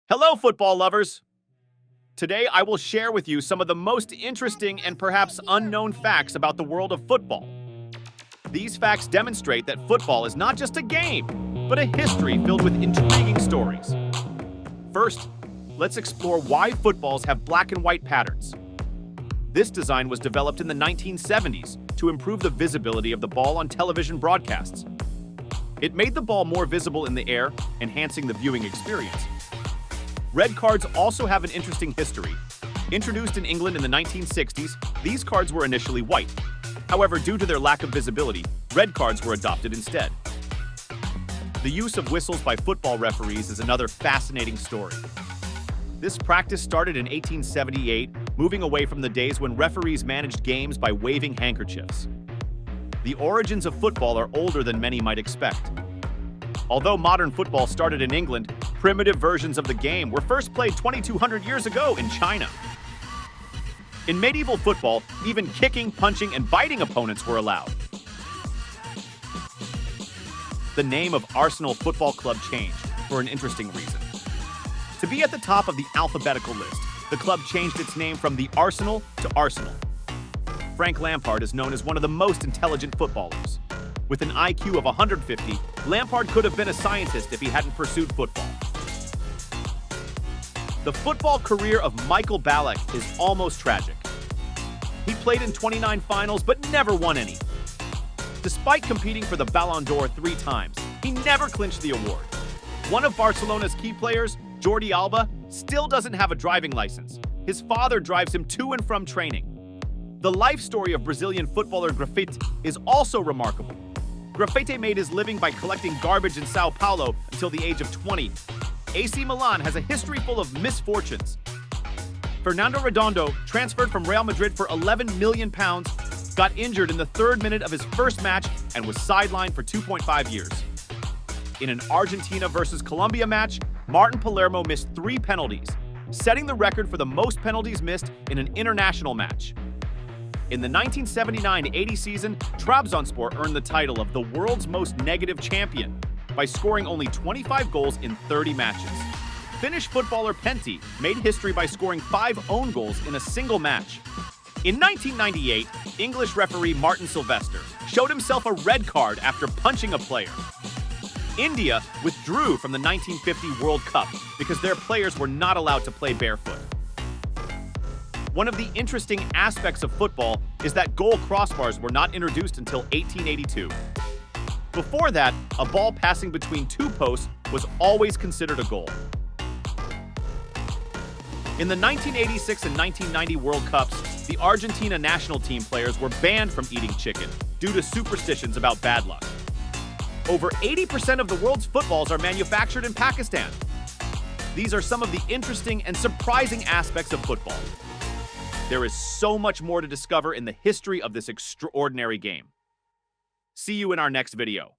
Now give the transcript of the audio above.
Hello, football lovers! Today, I will share with you some of the most interesting and perhaps unknown facts about the world of football. These facts demonstrate that football is not just a game, but a history filled with intriguing stories. First, let's explore why footballs have black and white patterns. This design was developed in the 1970s to improve the visibility of the ball on television broadcasts. It made the ball more visible in the air, enhancing the viewing experience. Red cards also have an interesting history. Introduced in England in the 1960s, these cards were initially white. However, due to their lack of visibility, red cards were adopted instead. The use of whistles by football referees is another fascinating story. This practice started in 1878, moving away from the days when referees managed games by waving handkerchiefs. The origins of football are older than many might expect. Although modern football started in England, primitive versions of the game were first played 2,200 years ago in China. In medieval football, even kicking, punching, and biting opponents were allowed. The name of Arsenal Football Club changed for an interesting reason. To be at the top of the alphabetical list, the club changed its name from the Arsenal to Arsenal. Frank Lampard is known as one of the most intelligent footballers. With an IQ of 150, Lampard could have been a scientist if he hadn't pursued football. The football career of Michael Ballack is almost tragic. He played in 29 finals but never won any. Despite competing for the Ballon d'Or 3 times, he never clinched the award. One of Barcelona's key players, Jordi Alba, still doesn't have a driving license. His father drives him to and from training. The life story of Brazilian footballer Grafite is also remarkable. Grafite made his living by collecting garbage in Sao Paulo until the age of 20. AC Milan has a history full of misfortunes. Fernando Redondo, transferred from Real Madrid for £11 million, got injured in the 3rd minute of his first match and was sidelined for 2.5 years. In an Argentina versus Colombia match, Martin Palermo missed 3 penalties, setting the record for the most penalties missed in an international match. In the 1979-80 season, Trabzonspor earned the title of the world's most negative champion by scoring only 25 goals in 30 matches. Finnish footballer Pentti made history by scoring 5 own goals in a single match. In 1998, English referee Martin Sylvester showed himself a red card after punching a player. India withdrew from the 1950 World Cup because their players were not allowed to play barefoot. One of the interesting aspects of football is that goal crossbars were not introduced until 1882. Before that, a ball passing between 2 posts was always considered a goal. In the 1986 and 1990 World Cups, the Argentina national team players were banned from eating chicken due to superstitions about bad luck. Over 80% of the world's footballs are manufactured in Pakistan. These are some of the interesting and surprising aspects of football. There is so much more to discover in the history of this extraordinary game. See you in our next video.